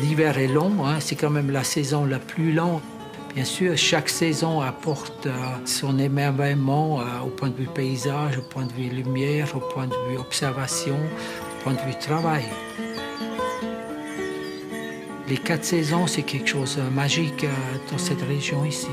L'hiver est long, hein, c'est quand même la saison la plus longue. Bien sûr, chaque saison apporte son émerveillement au point de vue paysage, au point de vue lumière, au point de vue observation, au point de vue travail. Les 4 saisons, c'est quelque chose de magique dans cette région ici.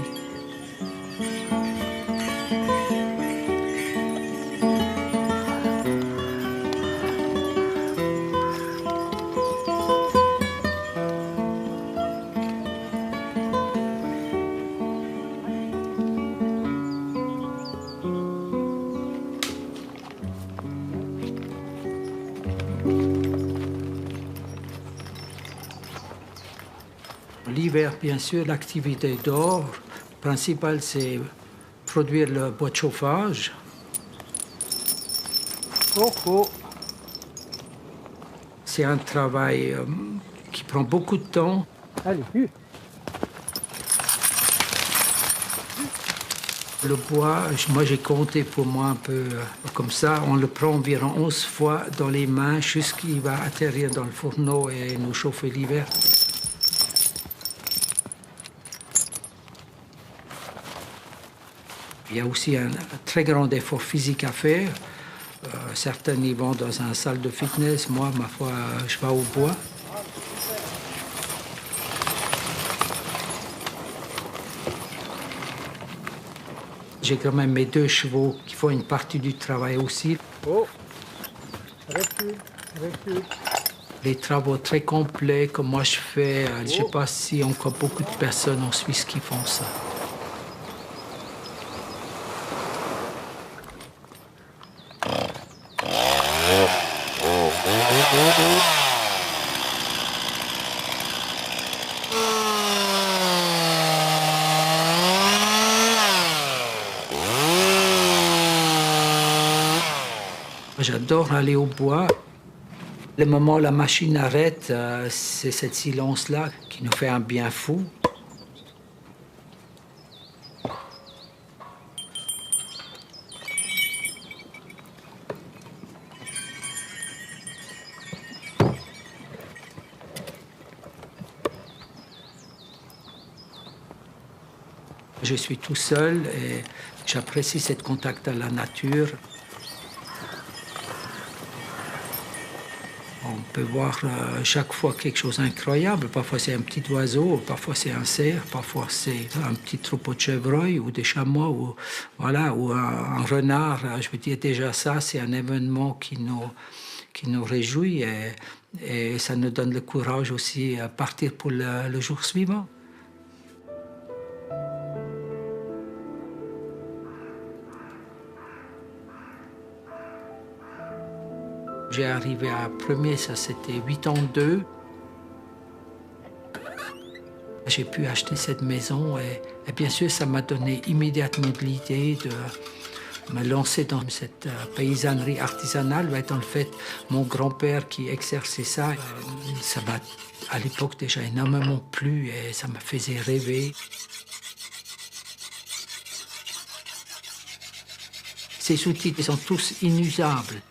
L'hiver, bien sûr, l'activité dehors principale, c'est produire le bois de chauffage. C'est un travail qui prend beaucoup de temps. Allez, Le bois, moi j'ai compté pour moi un peu comme ça, on le prend environ 11 fois dans les mains jusqu'il va atterrir dans le fourneau et nous chauffer l'hiver. Il y a aussi un très grand effort physique à faire. Certains y vont dans une salle de fitness. Moi, ma foi, je vais au bois. J'ai quand même mes 2 chevaux qui font une partie du travail aussi. Oh, recule, recule. Les travaux très complets comme moi je fais, je ne sais pas si encore beaucoup de personnes en Suisse qui font ça. J'adore aller au bois. Le moment où la machine arrête, c'est ce silence-là qui nous fait un bien fou. Je suis tout seul et j'apprécie ce contact à la nature. On peut voir chaque fois quelque chose d'incroyable. Parfois c'est un petit oiseau, parfois c'est un cerf, parfois c'est un petit troupeau de chevreuils ou des chamois ou, voilà, ou un renard. Je veux dire déjà ça, c'est un événement qui nous réjouit et ça nous donne le courage aussi à partir pour le jour suivant. J'ai arrivé à premier, ça c'était 82. J'ai pu acheter cette maison et bien sûr ça m'a donné immédiatement l'idée de me lancer dans cette paysannerie artisanale. Dans le fait, mon grand-père qui exerçait ça, ça m'a à l'époque déjà énormément plu et ça me faisait rêver. Ces outils ils sont tous inusables.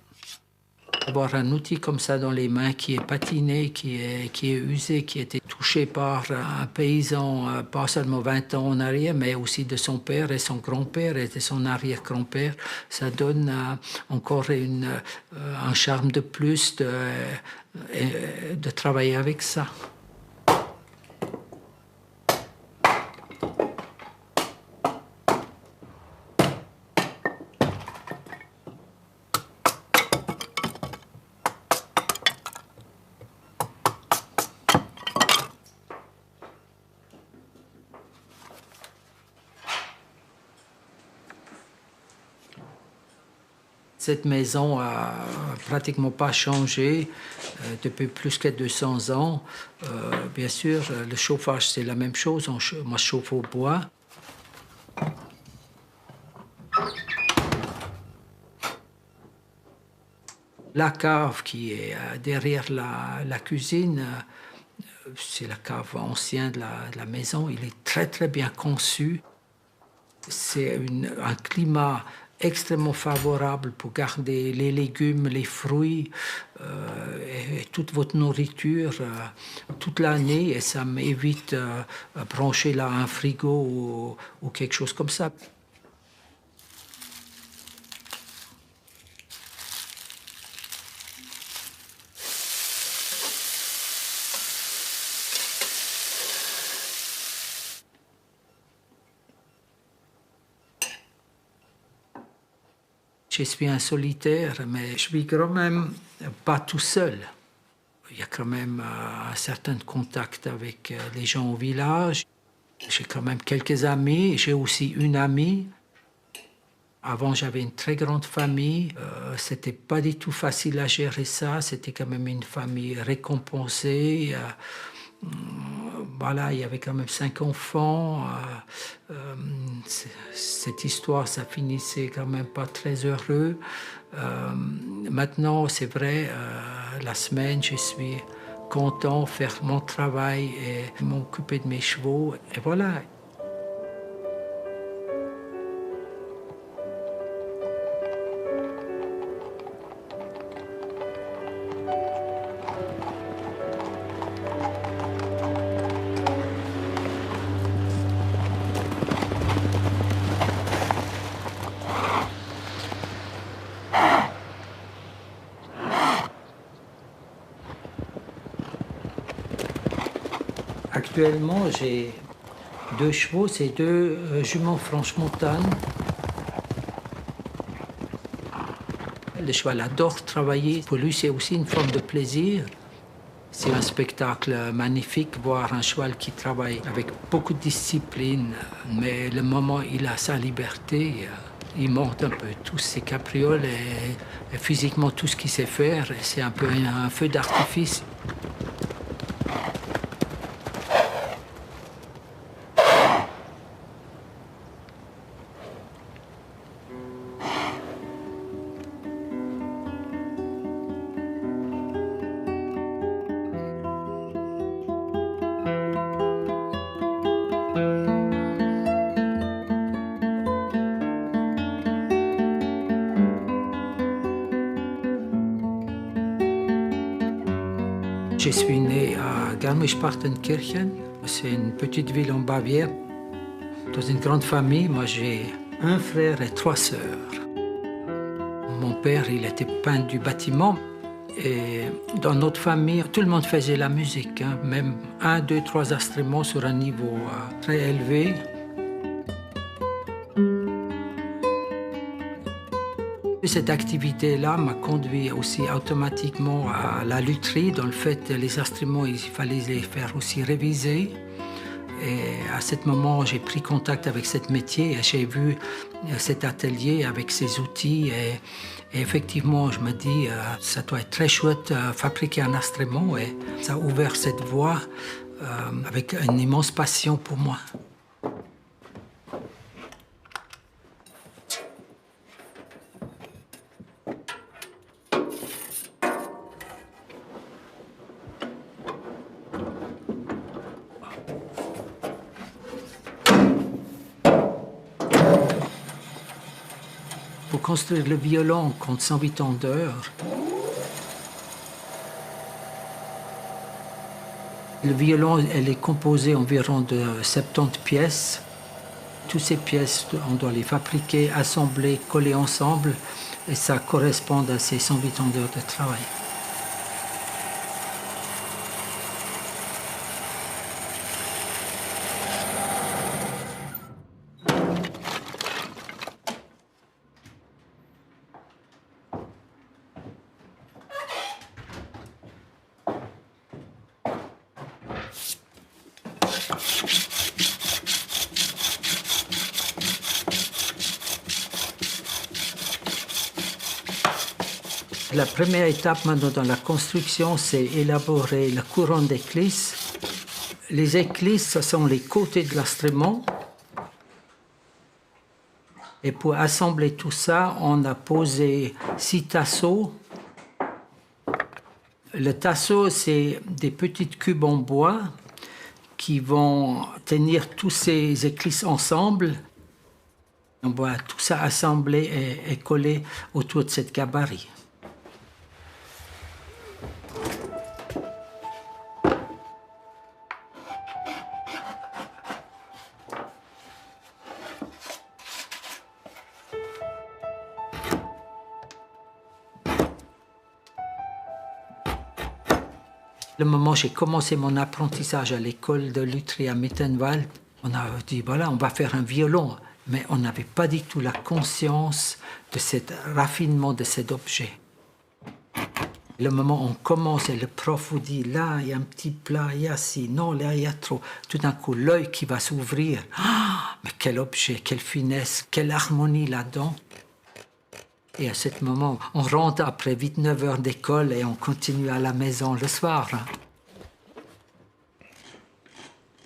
Avoir un outil comme ça dans les mains qui est patiné, qui est usé, qui a été touché par un paysan pas seulement 20 ans en arrière, mais aussi de son père et son grand-père et de son arrière-grand-père, ça donne encore un charme de plus de travailler avec ça. Cette maison a pratiquement pas changé depuis plus que 200 ans. Bien sûr, le chauffage, c'est la même chose. Moi, je chauffe au bois. La cave qui est derrière la cuisine, c'est la cave ancienne de la maison. Il est très, très bien conçu. C'est un climat extrêmement favorable pour garder les légumes, les fruits et toute votre nourriture toute l'année, et ça m'évite brancher là un frigo ou quelque chose comme ça. Je suis un solitaire, mais je vis quand même pas tout seul. Il y a quand même un certain contact avec les gens au village. J'ai quand même quelques amis. J'ai aussi une amie. Avant, j'avais une très grande famille. C'était pas du tout facile à gérer ça. C'était quand même une famille récompensée. Voilà, il y avait quand même 5 enfants. Cette histoire, ça finissait quand même pas très heureux. Maintenant, c'est vrai, la semaine, je suis content de faire mon travail et m'occuper de mes chevaux. Et voilà. Actuellement, j'ai 2 chevaux, c'est 2 juments Franche-Montagne. Le cheval adore travailler. Pour lui, c'est aussi une forme de plaisir. C'est un spectacle magnifique, voir un cheval qui travaille avec beaucoup de discipline, mais le moment où il a sa liberté, il monte un peu tous ses caprioles et physiquement tout ce qu'il sait faire. C'est un peu un feu d'artifice. Je suis né à Garmisch-Partenkirchen. C'est une petite ville en Bavière. Dans une grande famille, moi j'ai un frère et 3 sœurs. Mon père, il était peintre du bâtiment. Et dans notre famille, tout le monde faisait la musique, hein. Même 1, 2, 3 instruments sur un niveau très élevé. Cette activité-là m'a conduit aussi automatiquement à la lutherie. Dans le fait, les instruments, il fallait les faire aussi réviser. Et à ce moment, j'ai pris contact avec ce métier et j'ai vu cet atelier avec ses outils. Et effectivement, je me dis, ça doit être très chouette fabriquer un instrument. Et ça a ouvert cette voie avec une immense passion pour moi. Pour construire le violon, on compte 108 ans d'heures. Le violon, elle est composée environ de 70 pièces. Toutes ces pièces, on doit les fabriquer, assembler, coller ensemble, et ça correspond à ces 108 ans d'heures de travail. La première étape maintenant dans la construction, c'est élaborer la couronne d'éclisse. Les éclisses, ce sont les côtés de l'instrument. Et pour assembler tout ça, on a posé 6 tasseaux. Le tasseau, c'est des petites cubes en bois qui vont tenir tous ces éclisses ensemble. On va tout ça assembler et coller autour de cette gabarit. Le moment où j'ai commencé mon apprentissage à l'école de lutherie à Mittenwald, on a dit voilà, on va faire un violon, mais on n'avait pas du tout la conscience de ce raffinement de cet objet. Le moment où on commence et le prof vous dit là, il y a un petit plat, il y a ci, non, là, il y a trop. Tout d'un coup, l'œil qui va s'ouvrir. Ah, mais quel objet, quelle finesse, quelle harmonie là-dedans. Et à ce moment, on rentre après 8-9 heures d'école et on continue à la maison le soir.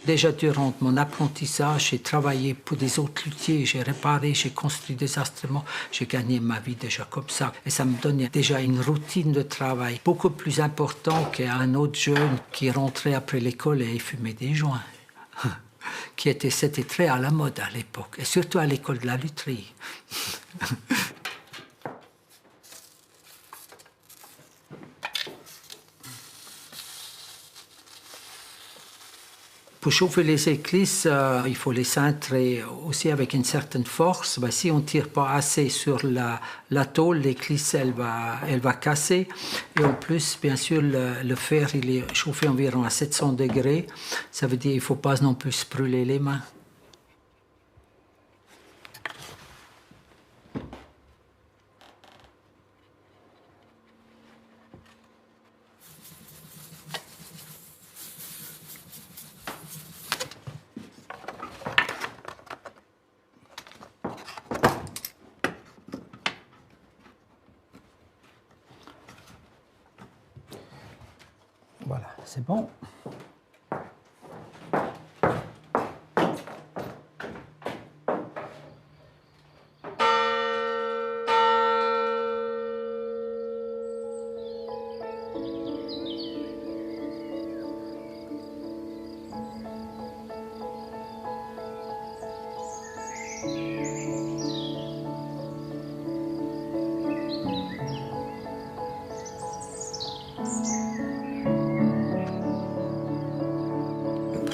Déjà durant mon apprentissage, j'ai travaillé pour des autres luthiers, j'ai réparé, j'ai construit des instruments, j'ai gagné ma vie déjà comme ça. Et ça me donnait déjà une routine de travail beaucoup plus importante qu'un autre jeune qui rentrait après l'école et fumait des joints. C'était très à la mode à l'époque, et surtout à l'école de la lutherie. Pour chauffer les éclisses, il faut les cintrer aussi avec une certaine force. Si on ne tire pas assez sur la tôle, l'éclisse elle va casser. Et en plus, bien sûr, le fer il est chauffé environ à 700 degrés. Ça veut dire qu'il ne faut pas non plus se brûler les mains. Voilà, c'est bon.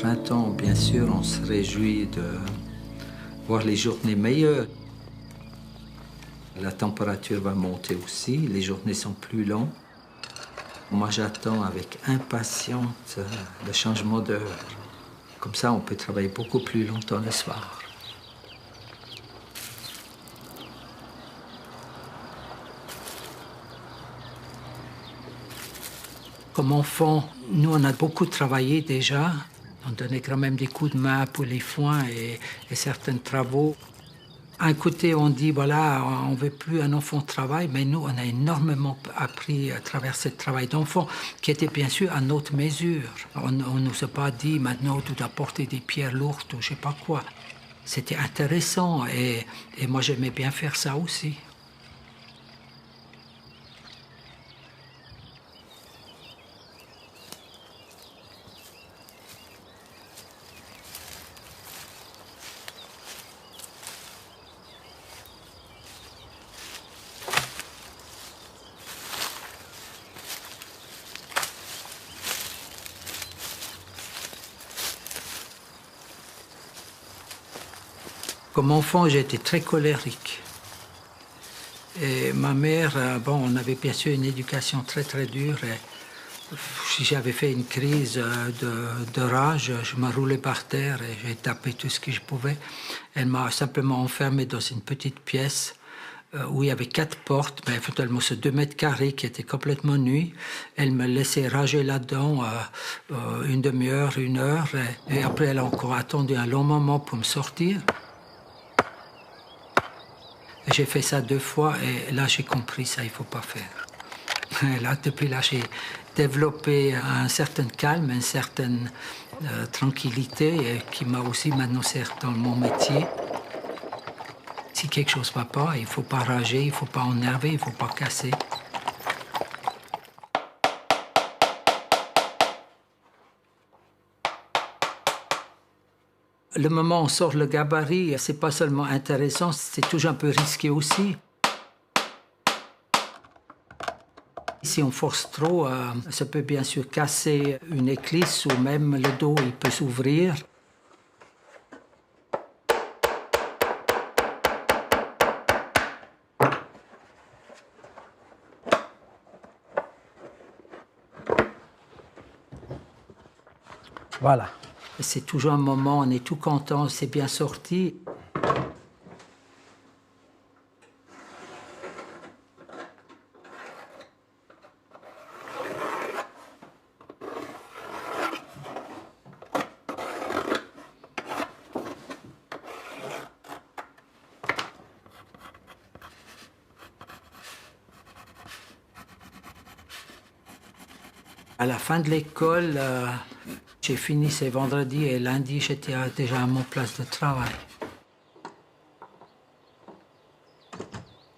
Printemps, bien sûr, on se réjouit de voir les journées meilleures. La température va monter aussi, les journées sont plus longues. Moi, j'attends avec impatience le changement d'heure. Comme ça, on peut travailler beaucoup plus longtemps le soir. Comme enfant, nous, on a beaucoup travaillé déjà. On donnait quand même des coups de main pour les foins et certains travaux. Un côté, on dit, voilà, on ne veut plus un enfant travaille, mais nous, on a énormément appris à travers ce travail d'enfant, qui était bien sûr à notre mesure. On ne nous a pas dit, maintenant, tu dois porter des pierres lourdes ou je ne sais pas quoi. C'était intéressant et moi, j'aimais bien faire ça aussi. Comme enfant, j'étais très colérique. Et ma mère, on avait bien sûr une éducation très très dure. Et si j'avais fait une crise de rage, je me roulais par terre et j'ai tapé tout ce que je pouvais. Elle m'a simplement enfermé dans une petite pièce où il y avait 4 portes, mais finalement c'est 2 mètres carrés qui étaient complètement nus. Elle me laissait rager là-dedans une demi-heure, 1 heure. Et après, elle a encore attendu un long moment pour me sortir. J'ai fait ça 2 fois et là j'ai compris ça, il ne faut pas faire. Et là, depuis là, j'ai développé un certain calme, une certaine tranquillité qui m'a aussi maintenant servi dans mon métier. Si quelque chose ne va pas, il ne faut pas rager, il ne faut pas énerver, il ne faut pas casser. Le moment où on sort le gabarit, c'est pas seulement intéressant, c'est toujours un peu risqué aussi. Si on force trop, ça peut bien sûr casser une éclisse ou même le dos, il peut s'ouvrir. Voilà. C'est toujours un moment, on est tout content, c'est bien sorti. À la fin de l'école, j'ai fini, c'est vendredi et lundi, j'étais déjà à mon place de travail.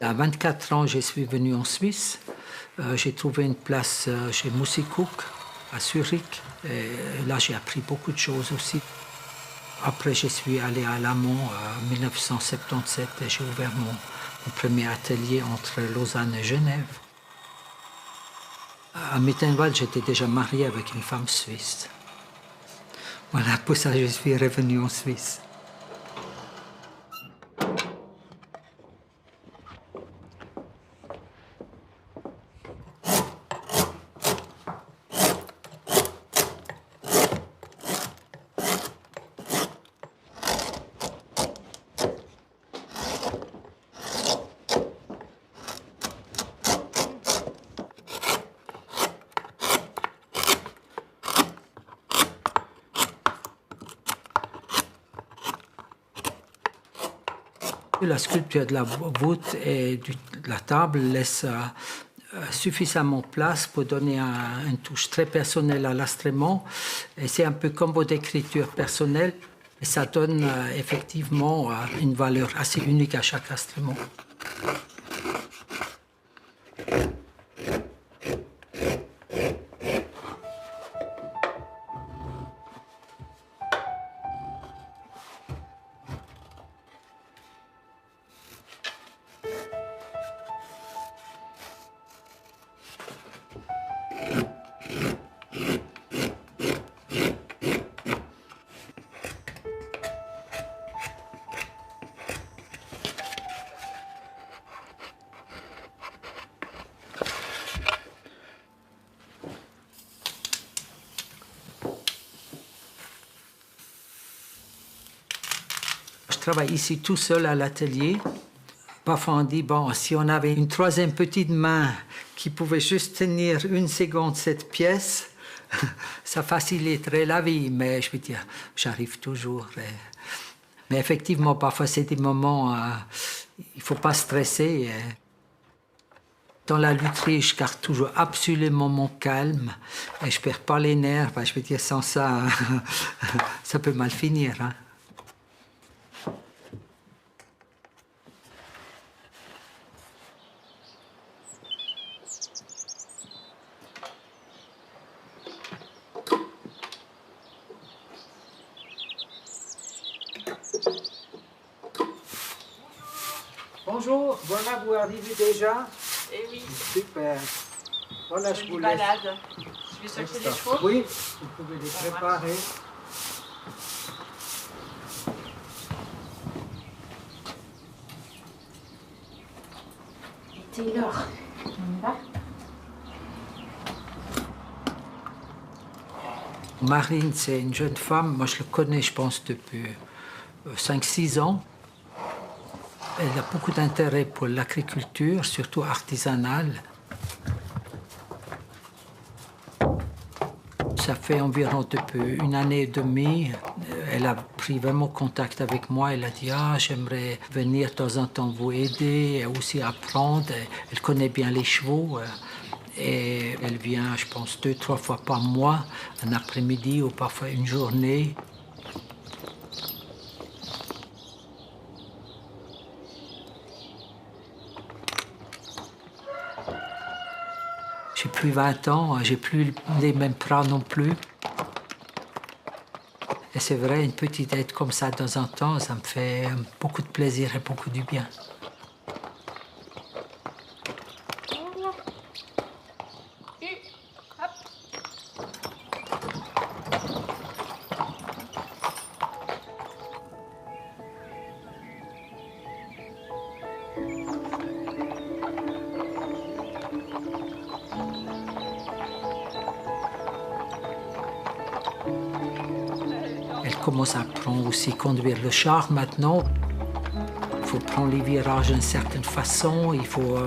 À 24 ans, je suis venu en Suisse. J'ai trouvé une place chez Musikuk, à Zurich. Et là, j'ai appris beaucoup de choses aussi. Après, je suis allé à Lamont en 1977 et j'ai ouvert mon premier atelier entre Lausanne et Genève. À Mittenwald, j'étais déjà marié avec une femme suisse. Voilà, pour ça, je suis revenu en Suisse. La sculpture de la voûte et de la table laisse suffisamment de place pour donner une touche très personnelle à l'instrument. Et c'est un peu comme votre écriture personnelle. Et ça donne effectivement une valeur assez unique à chaque instrument. Je travaille ici tout seul à l'atelier. Parfois on dit, bon, si on avait une troisième petite main qui pouvait juste tenir une seconde cette pièce, ça faciliterait la vie. Mais je veux dire, j'arrive toujours. Mais effectivement, parfois c'est des moments, il ne faut pas stresser. Dans la lutherie, je garde toujours absolument mon calme et je ne perds pas les nerfs. Je veux dire, sans ça, ça peut mal finir. Hein. Bonjour, voilà, vous arrivez déjà? Eh oui. Super. Voilà, je vous laisse. Balade. Tu veux sortir les chevaux? Oui, vous pouvez les préparer. Et Taylor, on y va? Marine, c'est une jeune femme. Moi, je le connais, je pense, depuis 5-6 ans. Elle a beaucoup d'intérêt pour l'agriculture, surtout artisanale. Ça fait environ depuis 1 année et demie. Elle a pris vraiment contact avec moi. Elle a dit « Ah, j'aimerais venir de temps en temps vous aider et aussi apprendre. » Elle connaît bien les chevaux. Et elle vient, je pense, 2-3 fois par mois, un après-midi ou parfois une journée. J'ai plus 20 ans, j'ai plus les mêmes bras non plus. Et c'est vrai, une petite aide comme ça de temps en temps, ça me fait beaucoup de plaisir et beaucoup du bien. Elle commence à apprendre aussi à conduire le char maintenant. Il faut prendre les virages d'une certaine façon, il faut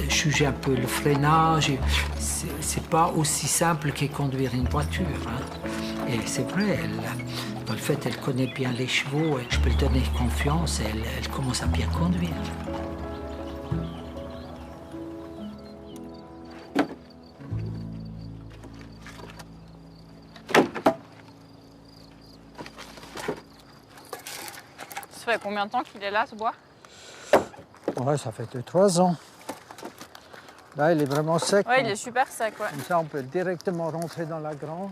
juger un peu le freinage. C'est pas aussi simple que conduire une voiture. Hein. Et c'est vrai, dans le fait, elle connaît bien les chevaux, et je peux lui donner confiance, et elle commence à bien conduire. Ça fait combien de temps qu'il est là, ce bois? Ouais, ça fait 2-3 ans. Là, il est vraiment sec. Ouais, il est super sec, ouais. Comme ça, on peut directement rentrer dans la grange.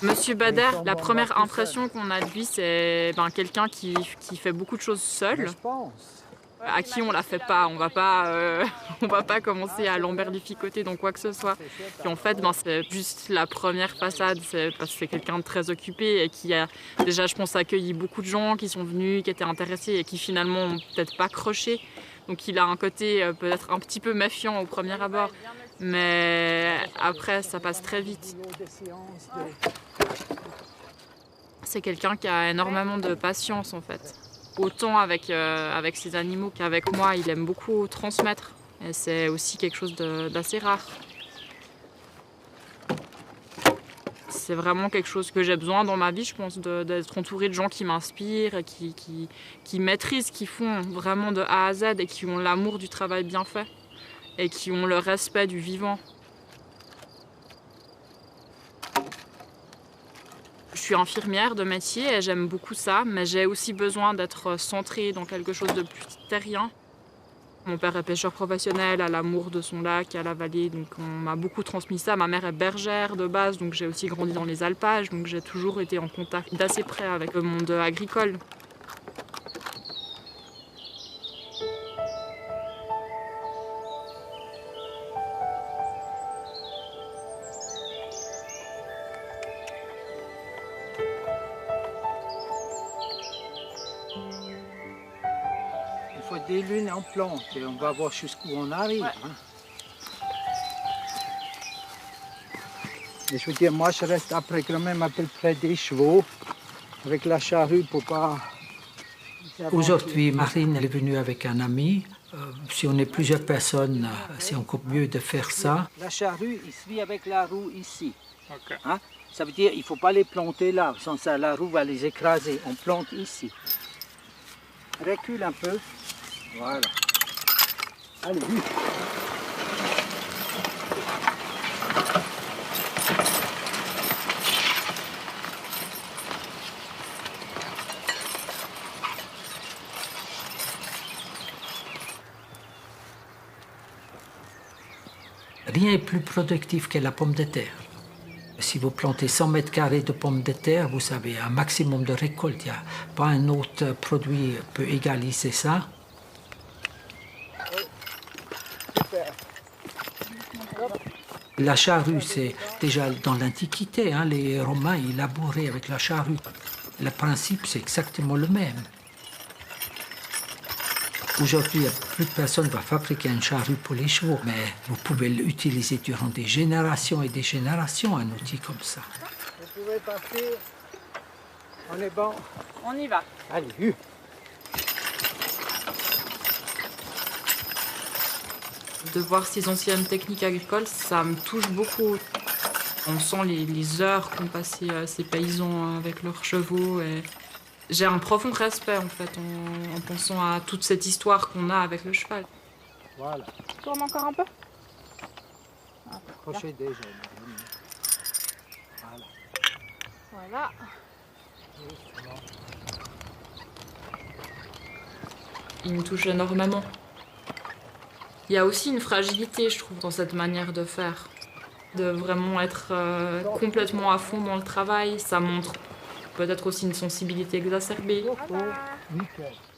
Monsieur Bader, la première impression qu'on a de lui, c'est quelqu'un qui fait beaucoup de choses Mais seul, je pense. à qui on la fait pas. On va pas commencer à l'emberlificoter dans quoi que ce soit. Puis en fait, c'est juste la première façade, c'est parce que c'est quelqu'un de très occupé et qui a déjà, je pense, accueilli beaucoup de gens qui sont venus, qui étaient intéressés et qui finalement n'ont peut-être pas croché. Donc il a un côté peut-être un petit peu méfiant au premier abord, mais après ça passe très vite. C'est quelqu'un qui a énormément de patience en fait. Autant avec ses animaux qu'avec moi, il aime beaucoup transmettre. Et c'est aussi quelque chose d'assez rare. C'est vraiment quelque chose que j'ai besoin dans ma vie, je pense, d'être entourée de gens qui m'inspirent, qui maîtrisent, qui font vraiment de A à Z et qui ont l'amour du travail bien fait et qui ont le respect du vivant. Je suis infirmière de métier et j'aime beaucoup ça, mais j'ai aussi besoin d'être centrée dans quelque chose de plus terrien. Mon père est pêcheur professionnel, a l'amour de son lac, à la vallée, donc on m'a beaucoup transmis ça. Ma mère est bergère de base, donc j'ai aussi grandi dans les alpages, donc j'ai toujours été en contact d'assez près avec le monde agricole. Il faut des lunes en plante et on va voir jusqu'où on arrive. Ouais. Hein. Et je veux dire, moi je reste après quand même un peu près des chevaux avec la charrue pour pas... Aujourd'hui, Marine elle est venue avec un ami. Si on est plusieurs personnes, c'est encore mieux de faire ça. La charrue, il suit avec la roue ici. Okay. Hein? Ça veut dire qu'il ne faut pas les planter là, sans ça la roue va les écraser. On plante ici. Recule un peu. Voilà. Allez, vite. Rien n'est plus productif que la pomme de terre. Si vous plantez 100 mètres carrés de pommes de terre, vous avez un maximum de récolte. Il n'y a pas un autre produit qui peut égaliser ça. La charrue, c'est déjà dans l'Antiquité. Hein, les Romains, ils labouraient avec la charrue. Le principe, c'est exactement le même. Aujourd'hui, plus de personnes vont fabriquer une charrue pour les chevaux, mais vous pouvez l'utiliser durant des générations et des générations, un outil comme ça. Vous pouvez passer. On est bon. On y va. Allez, vite. De voir ces anciennes techniques agricoles, ça me touche beaucoup. On sent les heures qu'ont passées ces paysans avec leurs chevaux. Et j'ai un profond respect en fait en pensant à toute cette histoire qu'on a avec le cheval. Voilà. Tourne encore un peu. Accrochez déjà. Voilà. Voilà. Il me touche énormément. Il y a aussi une fragilité, je trouve, dans cette manière de faire. De vraiment être complètement à fond dans le travail. Ça montre peut-être aussi une sensibilité exacerbée.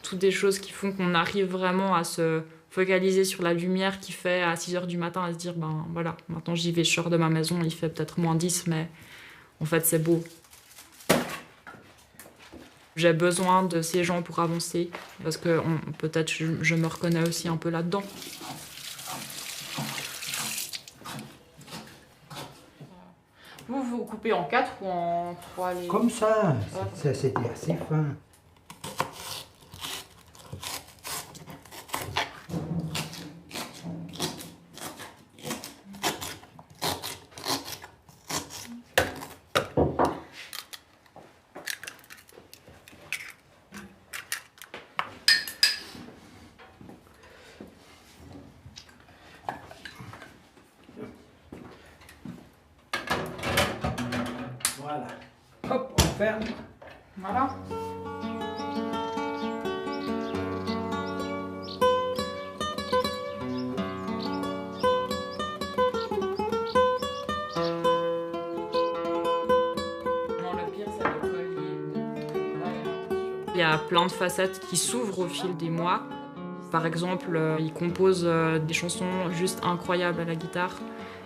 Toutes des choses qui font qu'on arrive vraiment à se focaliser sur la lumière qui fait à 6 h du matin, à se dire, ben voilà, maintenant j'y vais, je sors de ma maison, il fait peut-être -10, mais en fait c'est beau. J'ai besoin de ces gens pour avancer, parce que peut-être je me reconnais aussi un peu là-dedans. Vous coupez en 4 ou en 3 les... Comme ça, c'était assez fin. Voilà. Hop, on ferme. Voilà. Il y a plein de facettes qui s'ouvrent au fil des mois. Par exemple, il compose des chansons juste incroyables à la guitare.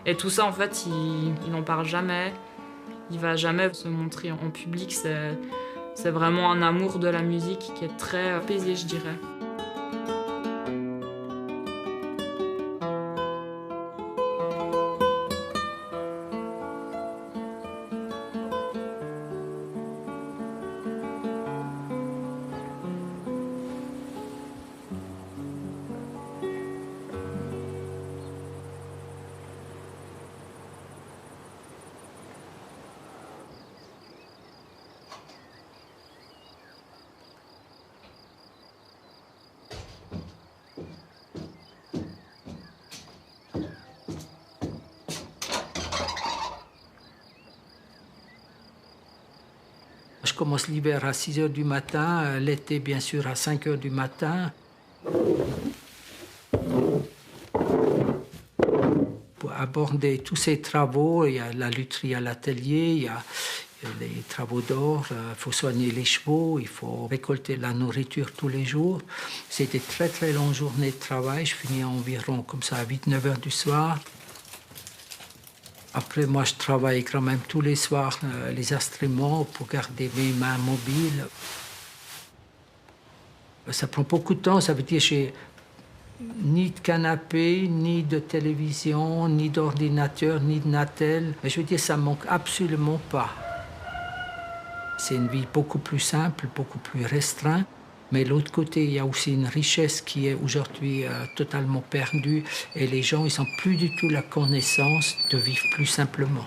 Et tout ça, en fait, il n'en parle jamais. Il va jamais se montrer en public. C'est vraiment un amour de la musique qui est très apaisé, je dirais. Je commence l'hiver à 6 h du matin, l'été bien sûr à 5 h du matin. Pour aborder tous ces travaux, il y a la lutherie à l'atelier, il y a les travaux d'or, il faut soigner les chevaux, il faut récolter la nourriture tous les jours. C'est des très très longues journées de travail, je finis environ comme ça à 8-9 h du soir. Après, moi, je travaille quand même tous les soirs les instruments pour garder mes mains mobiles. Ça prend beaucoup de temps, ça veut dire que j'ai ni de canapé, ni de télévision, ni d'ordinateur, ni de Natel. Mais je veux dire, ça ne manque absolument pas. C'est une vie beaucoup plus simple, beaucoup plus restreinte. Mais de l'autre côté, il y a aussi une richesse qui est aujourd'hui totalement perdue. Et les gens, ils n'ont plus du tout la connaissance de vivre plus simplement.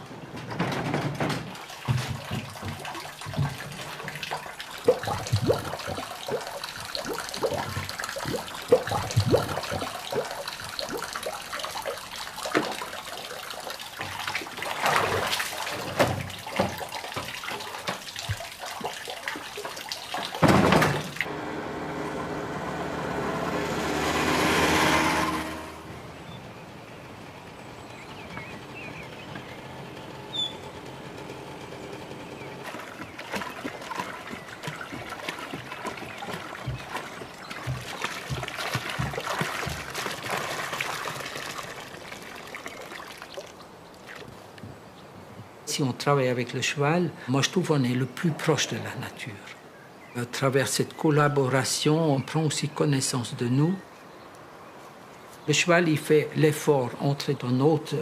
Si on travaille avec le cheval, moi je trouve qu'on est le plus proche de la nature. À travers cette collaboration, on prend aussi connaissance de nous. Le cheval, il fait l'effort d'entrer dans notre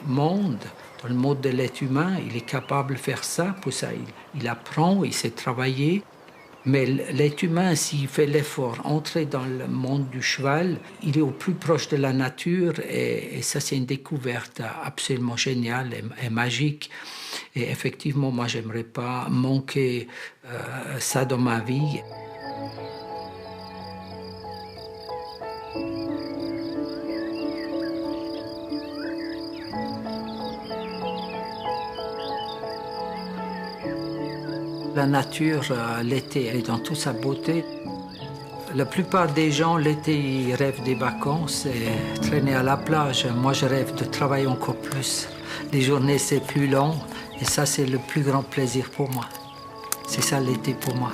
monde, dans le monde de l'être humain. Il est capable de faire ça. Pour ça, il apprend, il sait travailler. Mais l'être humain, s'il fait l'effort d'entrer dans le monde du cheval, il est au plus proche de la nature et ça, c'est une découverte absolument géniale et magique. Et effectivement, moi, j'aimerais pas manquer ça dans ma vie. La nature, l'été, elle est dans toute sa beauté. La plupart des gens, l'été, ils rêvent des vacances et traîner à la plage. Moi, je rêve de travailler encore plus. Les journées, c'est plus long et ça, c'est le plus grand plaisir pour moi. C'est ça l'été pour moi.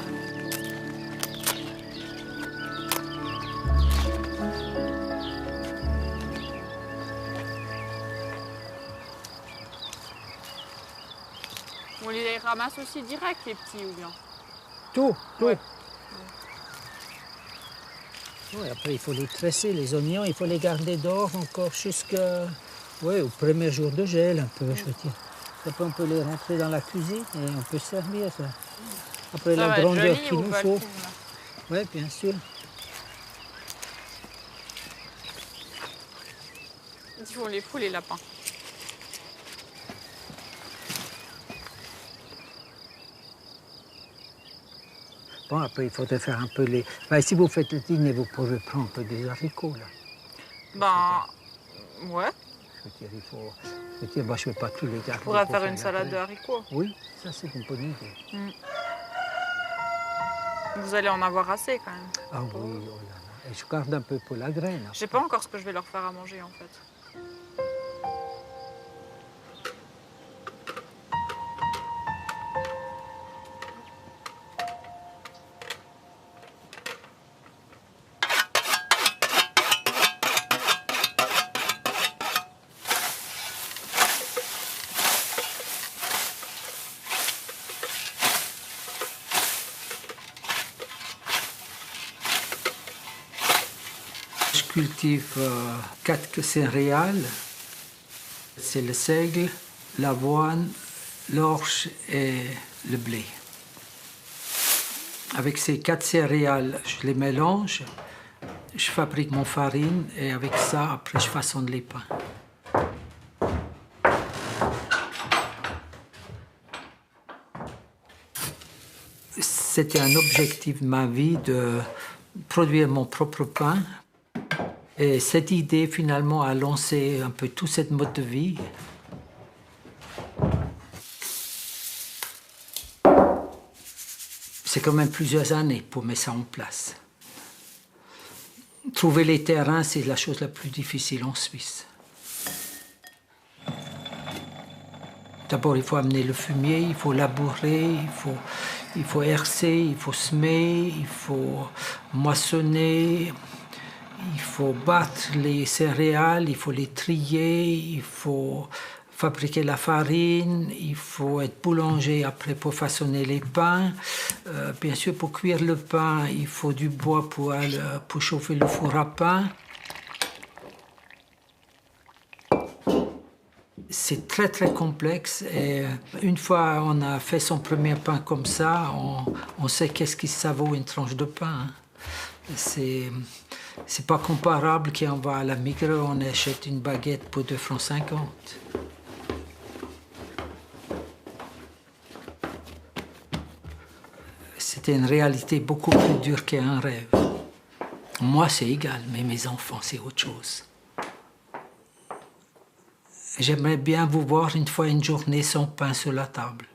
On les ramasse aussi direct, les petits, ou bien? Tout. Ouais. Oui, après, il faut les tresser, les oignons, il faut les garder dehors encore au premier jour de gel, un peu, je veux dire. Après, on peut les rentrer dans la cuisine et on peut servir ça. Après, Ça la va être grandeur joli, qu'il ou nous pas, faut. le film, là? Oui, bien sûr. Ils font les fous, les lapins. Bon, après, il faudrait faire un peu les... Ben, si vous faites le dîner, vous pouvez prendre un peu des haricots, là. Ben, ouais. Je veux dire, moi, je ne vais pas tous les garder. On pourrait faire une salade de haricots. Oui, ça, c'est une bonne idée. Vous allez en avoir assez, quand même. Ah oui, oh là là. Et je garde un peu pour la graine. Je sais pas encore ce que je vais leur faire à manger, en fait. Je cultive 4 céréales. C'est le seigle, l'avoine, l'orge et le blé. Avec ces 4 céréales, je les mélange, je fabrique mon farine et avec ça, après, je façonne les pains. C'était un objectif de ma vie de produire mon propre pain. Et cette idée, finalement, a lancé un peu tout cette mode de vie. C'est quand même plusieurs années pour mettre ça en place. Trouver les terrains, c'est la chose la plus difficile en Suisse. D'abord, il faut amener le fumier, il faut labourer, il faut herser, il faut semer, il faut moissonner, il faut battre les céréales, il faut les trier, il faut fabriquer la farine, il faut être boulanger après pour façonner les pains. Bien sûr, pour cuire le pain, il faut du bois pour chauffer le four à pain. C'est très très complexe et une fois on a fait son premier pain comme ça, on sait qu'est-ce qui ça vaut une tranche de pain. C'est pas comparable quand on va à la Migros, on achète une baguette pour 2,50 francs. C'était une réalité beaucoup plus dure qu'un rêve. Moi c'est égal, mais mes enfants c'est autre chose. J'aimerais bien vous voir une fois une journée sans pain sur la table.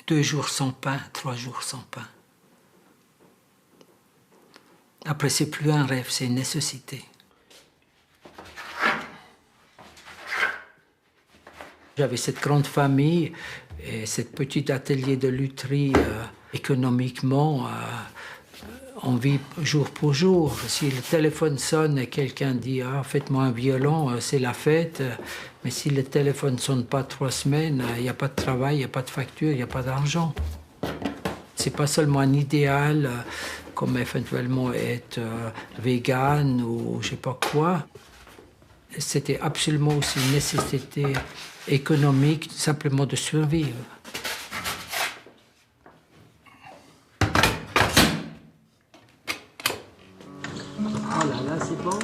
2 jours sans pain, 3 jours sans pain. Après, c'est plus un rêve, c'est une nécessité. J'avais cette grande famille et cette petite atelier de lutherie. Économiquement, on vit jour pour jour. Si le téléphone sonne et quelqu'un dit « Ah, faites-moi un violon, c'est la fête », mais si le téléphone ne sonne pas 3 semaines, il n'y a pas de travail, il n'y a pas de facture, il n'y a pas d'argent. C'est pas seulement un idéal, comme éventuellement être vegan ou je sais pas quoi. C'était absolument aussi une nécessité économique, simplement de survivre. Oh là là, c'est bon.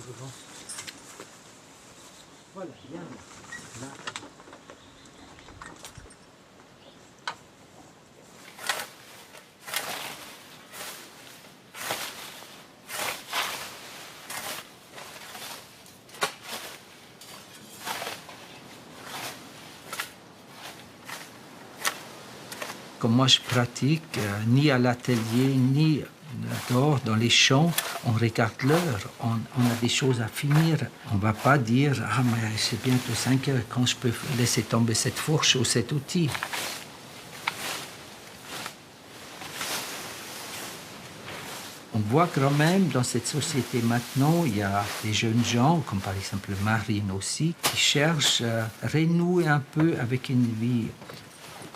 devant. Voilà, bien. Là. Comme moi je pratique, ni à l'atelier, ni dehors dans les champs, on regarde l'heure, on a des choses à finir. On ne va pas dire « Ah, mais c'est bientôt 5 heures, quand je peux laisser tomber cette fourche ou cet outil ?» On voit quand même dans cette société maintenant, il y a des jeunes gens, comme par exemple Marine aussi, qui cherchent à renouer un peu avec une vie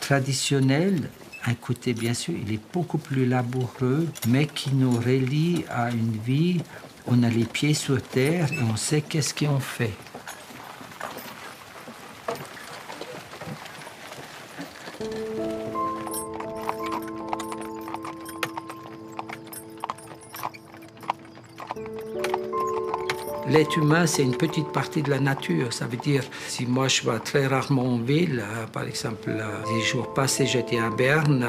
traditionnelle. Un côté, bien sûr, il est beaucoup plus laboureux, mais qui nous relie à une vie, on a les pieds sur terre et on sait qu'est-ce qu'on fait. L'être humain, c'est une petite partie de la nature. Ça veut dire, si moi je vais très rarement en ville, par exemple, les jours passés, j'étais à Berne,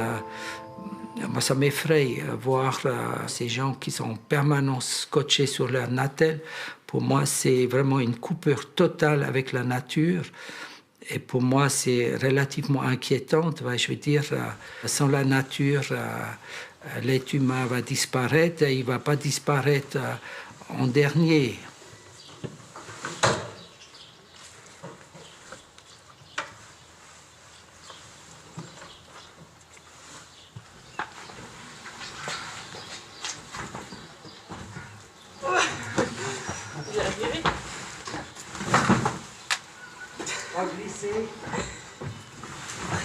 moi ça m'effraie voir ces gens qui sont en permanence scotchés sur leur natel. Pour moi, c'est vraiment une coupure totale avec la nature. Et pour moi, c'est relativement inquiétant. Je veux dire, sans la nature, l'être humain va disparaître. Et il ne va pas disparaître en dernier.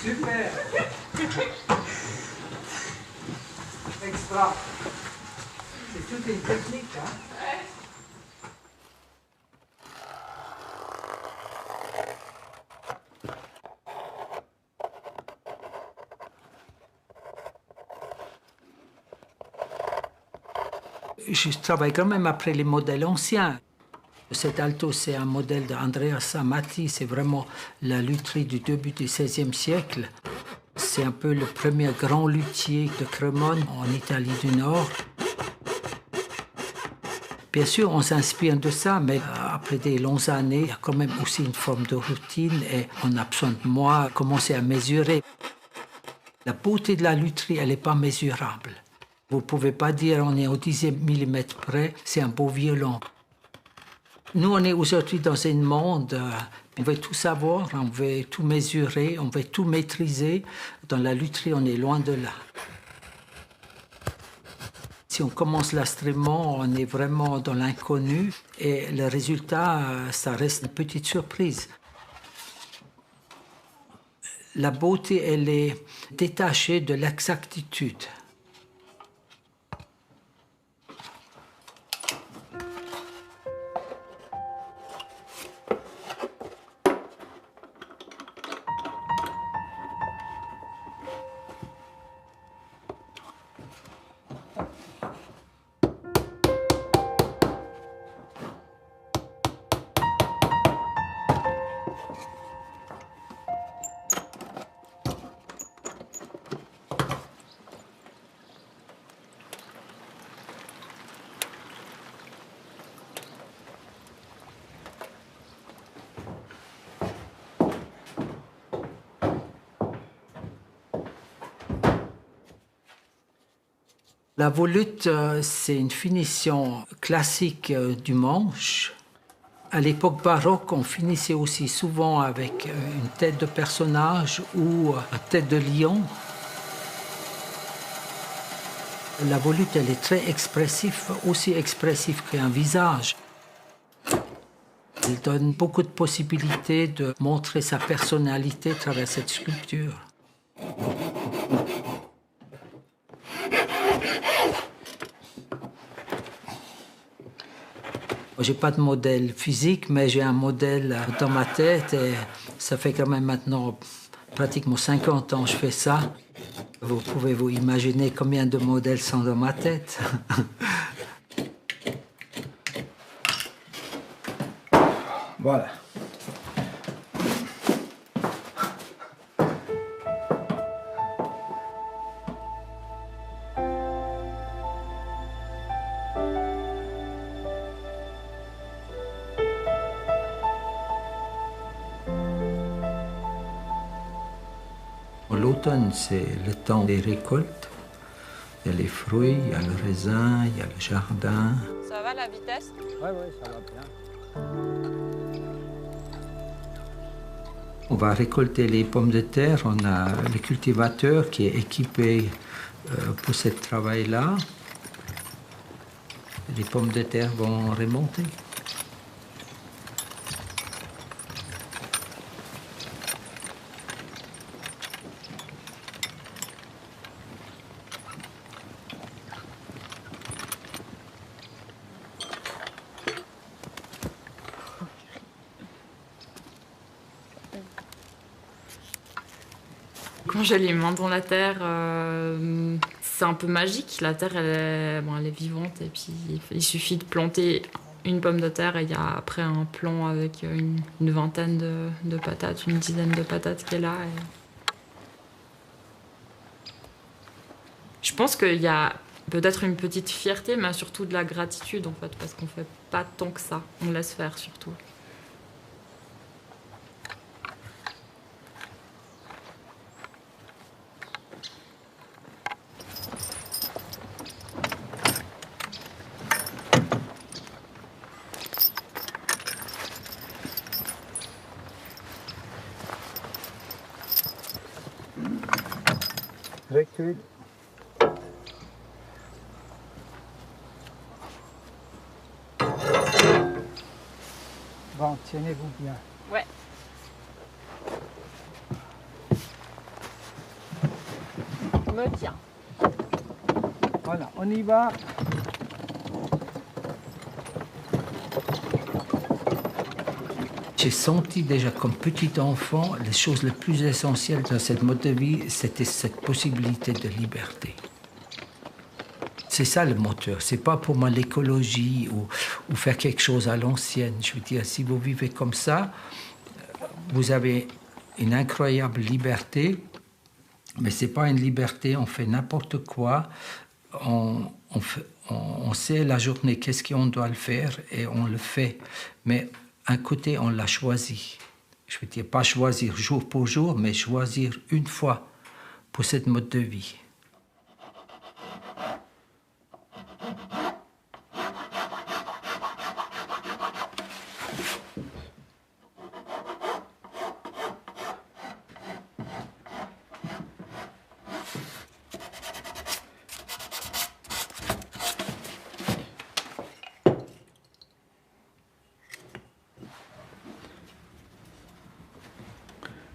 Super. Extra. C'est toute une technique, hein? Je travaille quand même après les modèles anciens. Cet alto, c'est un modèle d'Andreas Amati. C'est vraiment la lutherie du début du XVIe siècle. C'est un peu le premier grand luthier de Cremone, en Italie du Nord. Bien sûr, on s'inspire de ça, mais après des longues années, il y a quand même aussi une forme de routine et on a besoin de moi commencer à mesurer. La beauté de la lutherie, elle n'est pas mesurable. Vous ne pouvez pas dire on est au 10e millimètre près, c'est un beau violon. Nous, on est aujourd'hui dans un monde, on veut tout savoir, on veut tout mesurer, on veut tout maîtriser. Dans la lutherie, on est loin de là. Si on commence l'instrument, on est vraiment dans l'inconnu et le résultat, ça reste une petite surprise. La beauté, elle est détachée de l'exactitude. La volute, c'est une finition classique du manche. À l'époque baroque, on finissait aussi souvent avec une tête de personnage ou une tête de lion. La volute, elle est très expressive, aussi expressive qu'un visage. Elle donne beaucoup de possibilités de montrer sa personnalité à travers cette sculpture. J'ai pas de modèle physique, mais j'ai un modèle dans ma tête et ça fait quand même maintenant pratiquement 50 ans que je fais ça. Vous pouvez vous imaginer combien de modèles sont dans ma tête. Voilà. L'automne, c'est le temps des récoltes. Il y a les fruits, il y a le raisin, il y a le jardin. Ça va la vitesse? Oui, ça va bien. On va récolter les pommes de terre. On a le cultivateur qui est équipé pour ce travail-là. Les pommes de terre vont remonter. Quand j'ai les mains dans la terre, c'est un peu magique. La terre, elle est vivante et puis il suffit de planter une pomme de terre et il y a après un plant avec une vingtaine de patates, une dizaine de patates qui est là. Je pense qu'il y a peut-être une petite fierté, mais surtout de la gratitude en fait, parce qu'on fait pas tant que ça. On laisse faire surtout. Recule. Bon, tenez-vous bien. Ouais. Je me tiens. Voilà, on y va. J'ai senti déjà comme petit enfant, les choses les plus essentielles dans cette mode de vie, c'était cette possibilité de liberté. C'est ça le moteur. C'est pas pour moi l'écologie ou faire quelque chose à l'ancienne. Je veux dire, si vous vivez comme ça, vous avez une incroyable liberté, mais c'est pas une liberté, on fait n'importe quoi, on sait la journée qu'est-ce qu'on doit le faire et on le fait. Mais un côté, on l'a choisi. Je veux dire, pas choisir jour pour jour, mais choisir une fois pour cette mode de vie.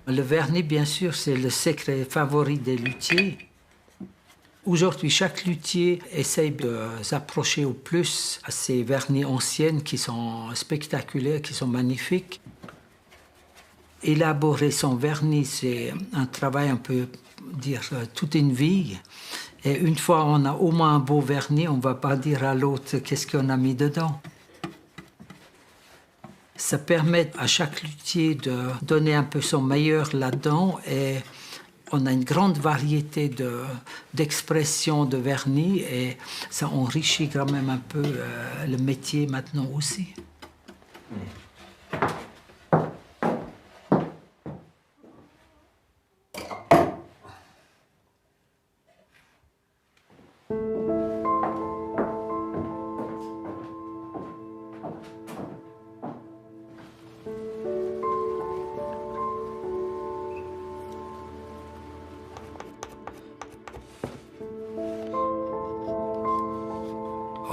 Le vernis, bien sûr, c'est le secret favori des luthiers. Aujourd'hui, chaque luthier essaye de s'approcher au plus à ces vernis anciennes qui sont spectaculaires, qui sont magnifiques. Élaborer son vernis, c'est un travail, on peut dire, toute une vie. Et une fois on a au moins un beau vernis, on ne va pas dire à l'autre qu'est-ce qu'on a mis dedans. Ça permet à chaque luthier de donner un peu son meilleur là-dedans et on a une grande variété d'expressions de vernis et ça enrichit quand même un peu le métier maintenant aussi.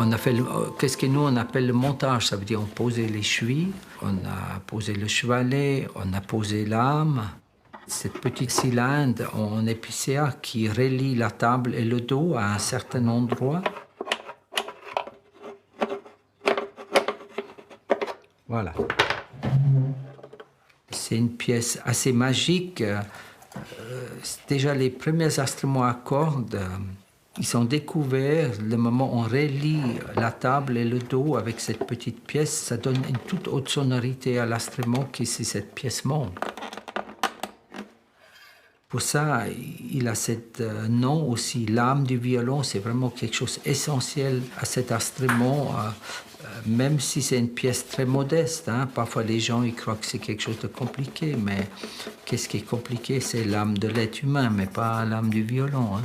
On a fait qu'est-ce que nous on appelle le montage, ça veut dire on posait les chevilles, on a posé le chevalet, on a posé l'âme. Cette petite cylindre en épicéa qui relie la table et le dos à un certain endroit. Voilà. C'est une pièce assez magique. Déjà les premiers instruments à cordes, Ils ont découvert, le moment où on relie la table et le dos avec cette petite pièce, ça donne une toute autre sonorité à l'instrument que si cette pièce monte. Pour ça, il a ce nom aussi, l'âme du violon, c'est vraiment quelque chose d'essentiel à cet instrument, même si c'est une pièce très modeste. Hein. Parfois, les gens ils croient que c'est quelque chose de compliqué, mais qu'est-ce qui est compliqué? C'est l'âme de l'être humain, mais pas l'âme du violon. Hein.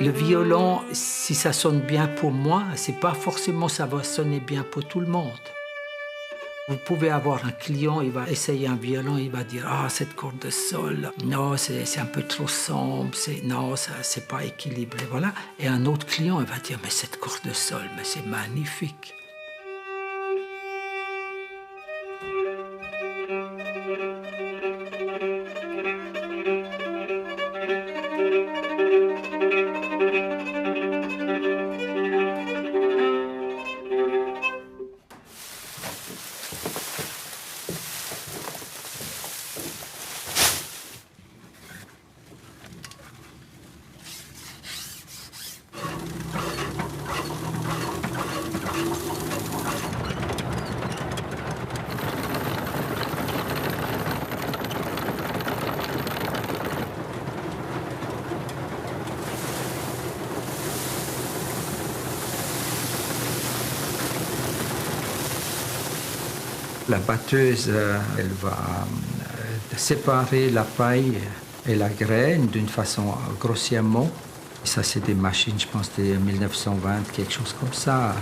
Le violon, si ça sonne bien pour moi, c'est pas forcément ça va sonner bien pour tout le monde. Vous pouvez avoir un client, il va essayer un violon, il va dire « Ah, cette corde de sol, non, c'est un peu trop sombre, non, c'est pas équilibré, voilà. » Et un autre client, il va dire « Mais cette corde de sol, mais c'est magnifique. » La batteuse, elle va séparer la paille et la graine d'une façon grossièrement. Ça, c'est des machines, je pense, de 1920, quelque chose comme ça.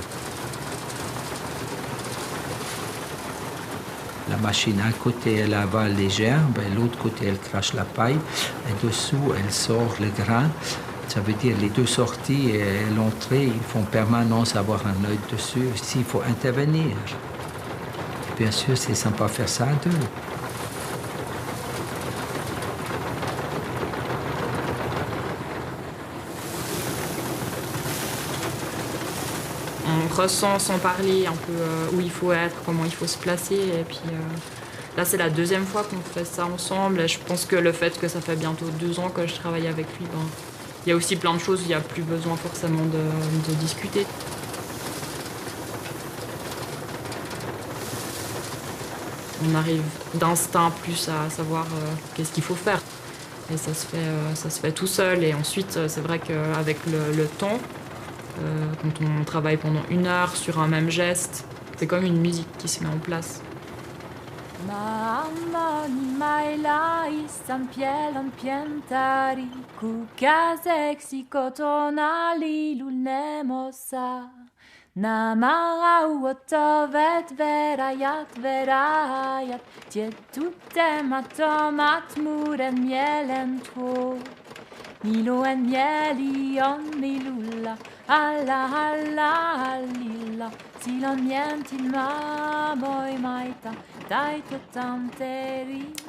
La machine, un côté, elle avale les gerbes, et l'autre côté, elle crache la paille. Et dessous, elle sort le grain. Ça veut dire les deux sorties et l'entrée, il faut en permanence avoir un œil dessus. S'il faut intervenir. Bien sûr, c'est sympa de faire ça à deux. On ressent sans parler un peu où il faut être, comment il faut se placer. Et puis là, c'est la deuxième fois qu'on fait ça ensemble. Et je pense que le fait que ça fait bientôt 2 ans que je travaille avec lui, il y a aussi plein de choses où il n'y a plus besoin forcément de discuter. On arrive d'instinct plus à savoir qu'est-ce qu'il faut faire. Et ça se fait tout seul. Et ensuite, c'est vrai qu'avec le temps, quand on travaille pendant 1 heure sur un même geste, c'est comme une musique qui se met en place.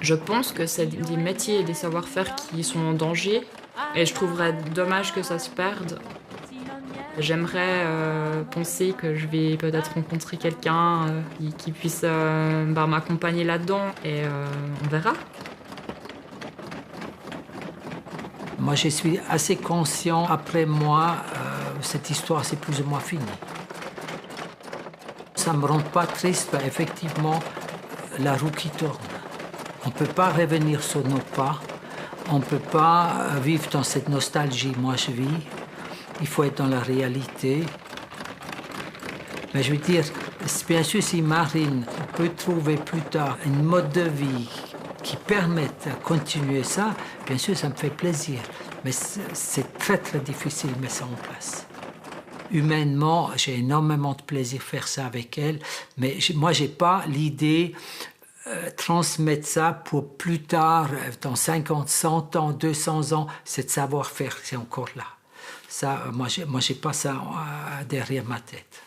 Je pense que c'est des métiers et des savoir-faire qui sont en danger et je trouverais dommage que ça se perde. J'aimerais penser que je vais peut-être rencontrer quelqu'un qui puisse m'accompagner là-dedans et on verra. Moi, je suis assez conscient, après moi, cette histoire, c'est plus ou moins fini. Ça ne me rend pas triste, effectivement, la roue qui tourne. On ne peut pas revenir sur nos pas, on ne peut pas vivre dans cette nostalgie. Moi, je vis. Il faut être dans la réalité. Mais je veux dire, bien sûr, si Marine peut trouver plus tard un mode de vie qui permette de continuer ça, bien sûr, ça me fait plaisir. Mais c'est très, très difficile de mettre ça en place. Humainement, j'ai énormément de plaisir à faire ça avec elle. Mais moi, je n'ai pas l'idée transmettre ça pour plus tard, dans 50, 100 ans, 200 ans, c'est de savoir-faire, c'est encore là. Ça, moi, j'ai pas ça derrière ma tête.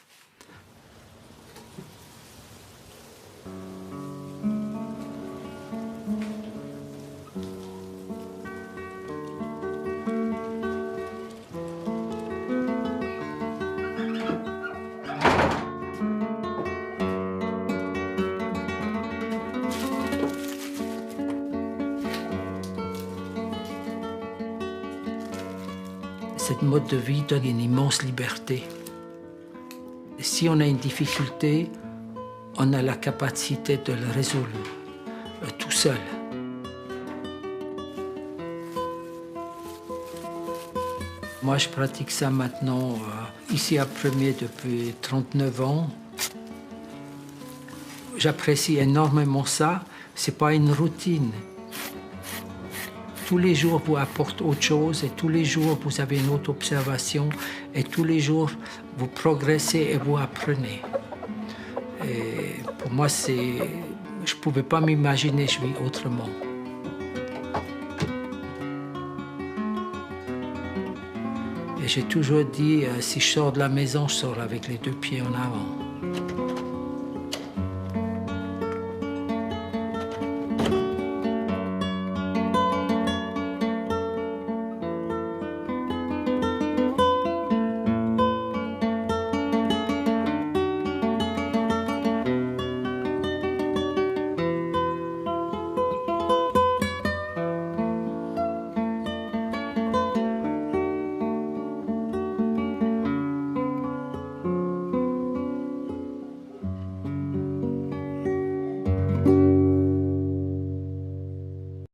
Cette mode de vie donne une immense liberté. Et si on a une difficulté, on a la capacité de le résoudre tout seul. Moi, je pratique ça maintenant ici à Premier depuis 39 ans. J'apprécie énormément ça. Ce n'est pas une routine. Tous les jours, vous apportez autre chose et tous les jours, vous avez une autre observation et tous les jours, vous progressez et vous apprenez. Et pour moi, je ne pouvais pas m'imaginer je vis autrement. Et j'ai toujours dit, si je sors de la maison, je sors avec les deux pieds en avant.